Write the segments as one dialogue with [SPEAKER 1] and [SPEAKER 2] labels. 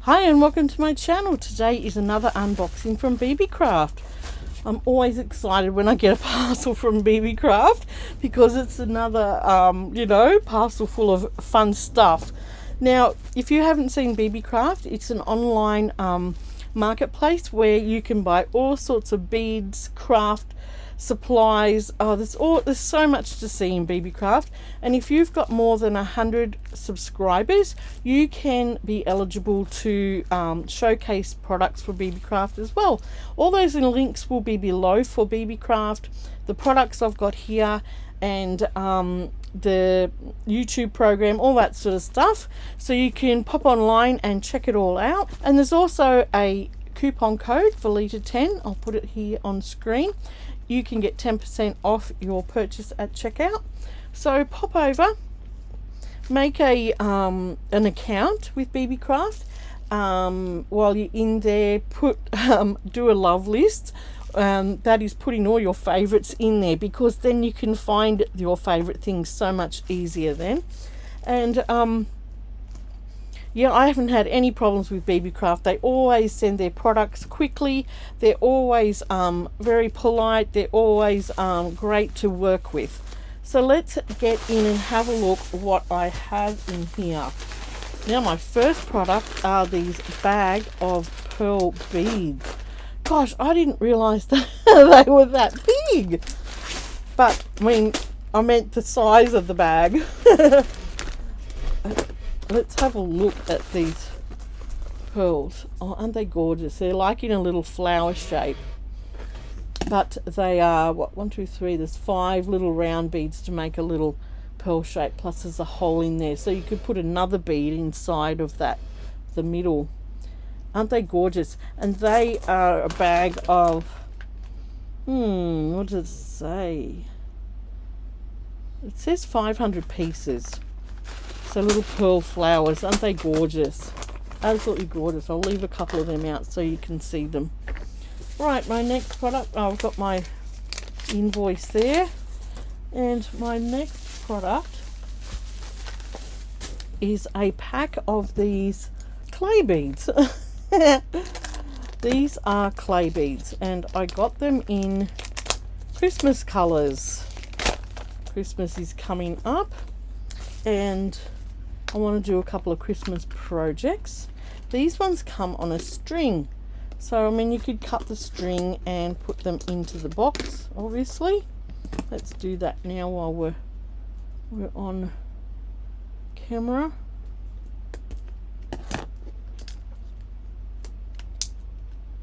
[SPEAKER 1] Hi and welcome to my channel. Today is another unboxing from Beebeecraft. I'm always excited when I get a parcel from Beebeecraft because it's another, parcel full of fun stuff. Now, if you haven't seen Beebeecraft, it's an online marketplace where you can buy all sorts of beads, craft supplies. There's so much to see in Beebeecraft, and if you've got more than 100 subscribers, you can be eligible to showcase products for Beebeecraft as well. All those links will be below for Beebeecraft, the products I've got here, and the YouTube program, all that sort of stuff, so you can pop online and check it all out. And there's also a coupon code for Lita10. I'll put it here on screen. You can get 10% off your purchase at checkout. So pop over, make an account with Beebeecraft. While you're in there, do a love list. That is putting all your favorites in there, because then you can find your favorite things so much easier then. And I haven't had any problems with Beebeecraft. They always send their products quickly. They're always very polite. They're always great to work with. So let's get in and have a look what I have in here. Now, my first product are these bag of pearl beads. Gosh, I didn't realize that they were that big. But I meant the size of the bag. Let's have a look at these pearls. Oh, aren't they gorgeous? They're like in a little flower shape. But they are, 1, 2, 3, there's 5 little round beads to make a little pearl shape, plus there's a hole in there. So you could put another bead inside of that, the middle. Aren't they gorgeous? And they are a bag of, what does it say? It says 500 pieces. So little pearl flowers. Aren't they gorgeous? Absolutely gorgeous. I'll leave a couple of them out so you can see them. Right, my next product, I've got my invoice there. And my next product is a pack of these clay beads. These are clay beads, and I got them in Christmas colours. Christmas is coming up, and I want to do a couple of Christmas projects. These ones come on a string, so you could cut the string and put them into the box, obviously. Let's do that now while we're on camera.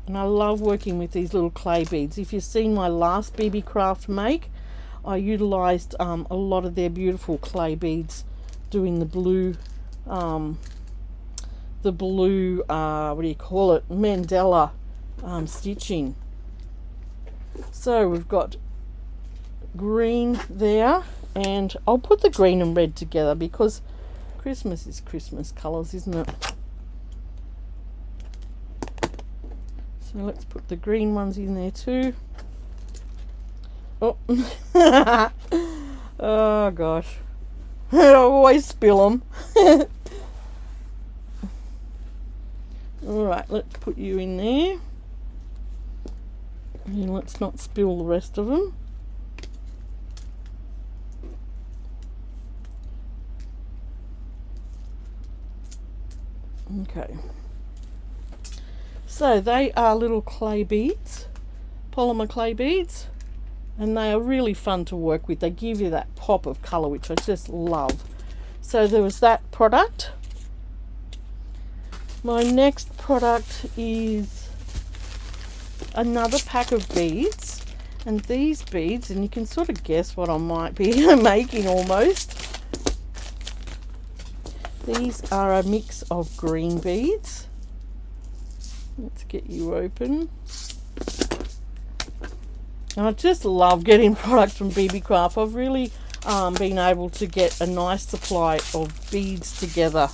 [SPEAKER 1] And I love working with these little clay beads. If you've seen my last Beebeecraft make, I utilised a lot of their beautiful clay beads doing the blue, mandala stitching. So we've got green there, and I'll put the green and red together because Christmas is Christmas colours, isn't it? So let's put the green ones in there too. Oh, oh gosh, I always spill them. Alright, let's put you in there. And let's not spill the rest of them. Okay. So they are little clay beads, polymer clay beads, and they are really fun to work with. They give you that pop of colour, which I just love. So there was that product. My next product is another pack of beads, and these beads, and you can sort of guess what I might be making almost. These are a mix of green beads. Let's get you open. And I just love getting products from Beebeecraft. I've really been able to get a nice supply of beads together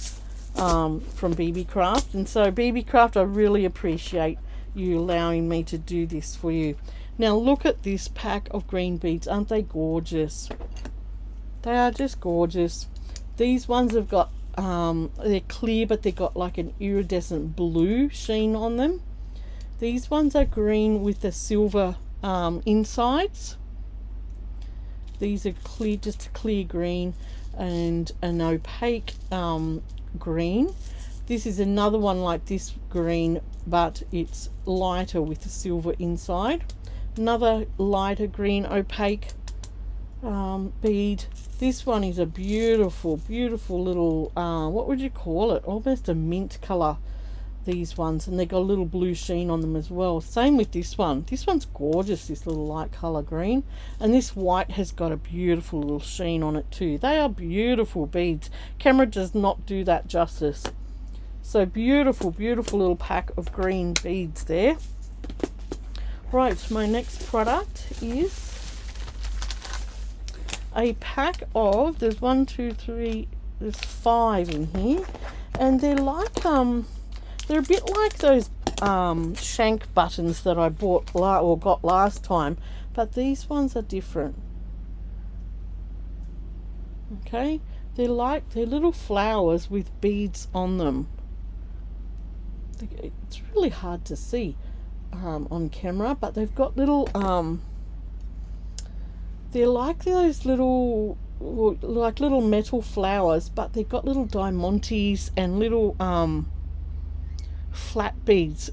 [SPEAKER 1] from Beebeecraft. And so Beebeecraft, I really appreciate you allowing me to do this for you. Now look at this pack of green beads. Aren't they gorgeous? They are just gorgeous. These ones have got they're clear, but they've got like an iridescent blue sheen on them. These ones are green with the silver insides. These are clear, just a clear green and an opaque green. This is another one like this green, but it's lighter with the silver inside. Another lighter green opaque bead. This one is a beautiful, beautiful little, what would you call it? Almost a mint colour, these ones. And they got a little blue sheen on them as well. Same with this one. This one's gorgeous, this little light colour green. And this white has got a beautiful little sheen on it too. They are beautiful beads. Camera does not do that justice. So beautiful, beautiful little pack of green beads there. Right, my next product is a pack of, there's 1, 2, 3, there's 5 in here, and they're like they're a bit like those shank buttons that I bought or got last time, but these ones are different. Okay, they're little flowers with beads on them. It's really hard to see on camera, but they've got little they're like those little, like little metal flowers, but they've got little diamantes and little flat beads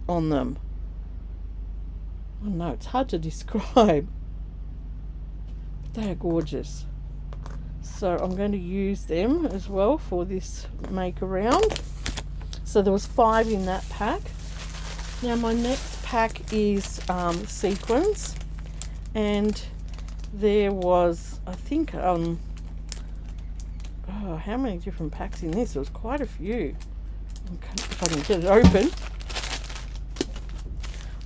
[SPEAKER 1] on them. I don't know, it's hard to describe, but they are gorgeous. So I'm going to use them as well for this make around. So there was 5 in that pack. Now my next pack is Sequins, and there was, I think, oh, how many different packs in this? There was quite a few. Okay, if I can get it open.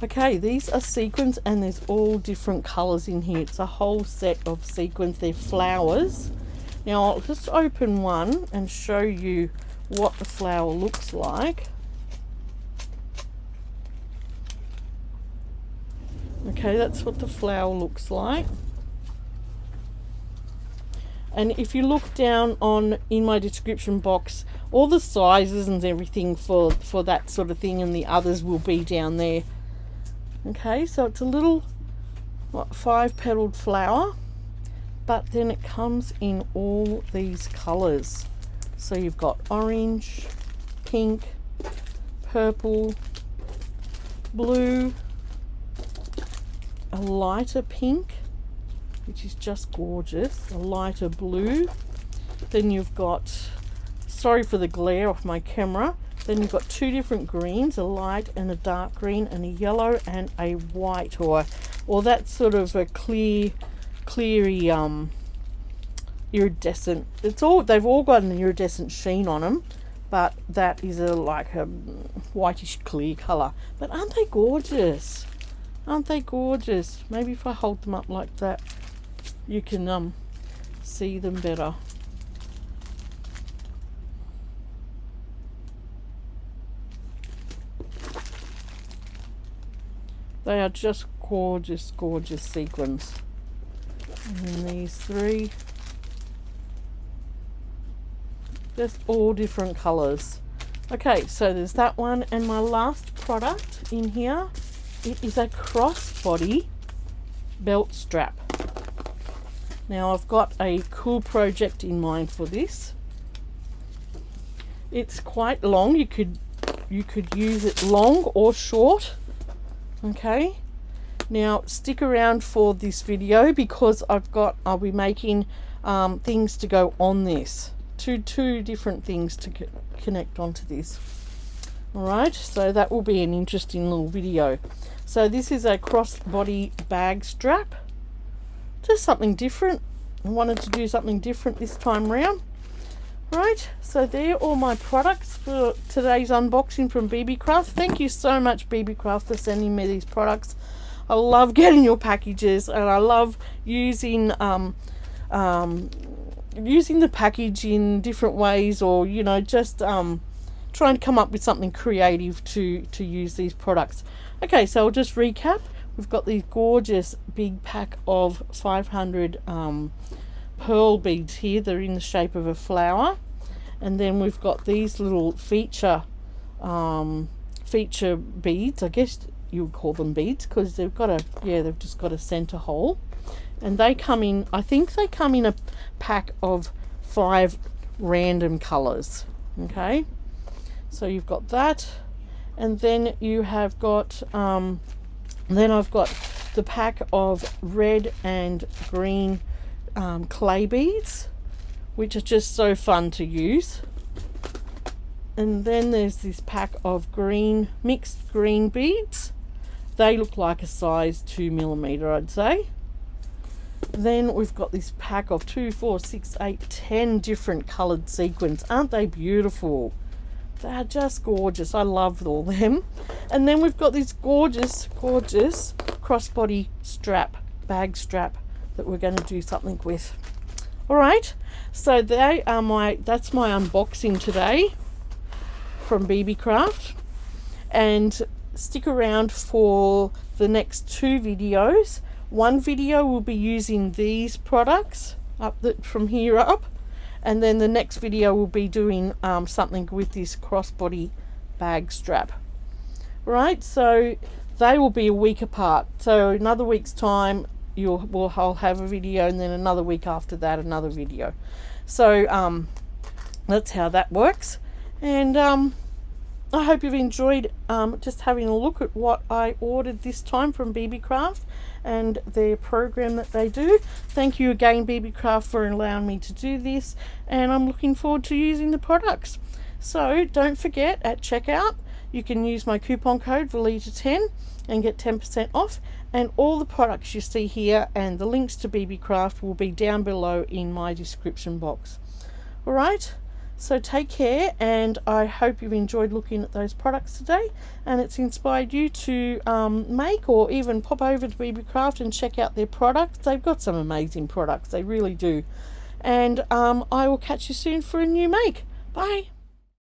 [SPEAKER 1] Okay, these are sequins, and there's all different colours in here. It's a whole set of sequins. They're flowers. Now I'll just open one and show you what the flower looks like. Okay, that's what the flower looks like. And if you look down in my description box, all the sizes and everything for that sort of thing, and the others will be down there. Okay, so it's a little 5-petaled flower, but then it comes in all these colours. So you've got orange, pink, purple, blue, a lighter pink, which is just gorgeous, a lighter blue. Then you've got, sorry for the glare off my camera, then you've got 2 different greens, a light and a dark green, and a yellow and a white, or that sort of a cleary iridescent. They've all got an iridescent sheen on them, but that is like a whitish clear colour. But aren't they gorgeous? Aren't they gorgeous? Maybe if I hold them up like that, you can see them better. They are just gorgeous, gorgeous sequins. And then these 3, just all different colours. Okay, so there's that one, and my last product in here, it is a crossbody belt strap. Now I've got a cool project in mind for this. It's quite long. You could use it long or short. Okay. Now stick around for this video, because I'll be making things to go on this. Two different things to connect onto this. Alright, so that will be an interesting little video. So this is a crossbody bag strap. Just something different. I wanted to do something different this time around. Right, so they're all my products for today's unboxing from Beebeecraft. Thank you so much, Beebeecraft, for sending me these products. I love getting your packages, and I love using using the package in different ways, or just trying to come up with something creative to use these products. Okay, so I'll just recap. We've got these gorgeous big pack of 500 pearl beads here. They're in the shape of a flower, And then we've got these little feature beads. I guess you would call them beads, because they've got they've just got a center hole. And they come in, I think they come in a pack of 5 random colors. Okay, so you've got that, and then you have got then I've got the pack of red and green clay beads, which are just so fun to use. And then there's this pack of mixed green beads. They look like a size 2mm, I'd say. Then we've got this pack of 2, 4, 6, 8, 10 different coloured sequins. Aren't they beautiful? They're just gorgeous. I love all them. And then we've got this gorgeous crossbody bag strap that we're going to do something with. All right, so that's my unboxing today from Beebeecraft. And stick around for the next 2 videos. One video will be using these products from here up, and then the next video will be doing something with this crossbody bag strap. Right, so they will be a week apart. So another week's time I'll have a video, and then another week after that another video. So that's how that works. And I hope you've enjoyed just having a look at what I ordered this time from Beebeecraft and their program that they do. Thank you again, Beebeecraft, for allowing me to do this, and I'm looking forward to using the products. So don't forget, at checkout you can use my coupon code VALITA10 and get 10% off, and all the products you see here and the links to Beebeecraft will be down below in my description box. Alright, so take care, and I hope you've enjoyed looking at those products today, and it's inspired you to make, or even pop over to Beebeecraft and check out their products. They've got some amazing products, they really do. And I will catch you soon for a new make. Bye.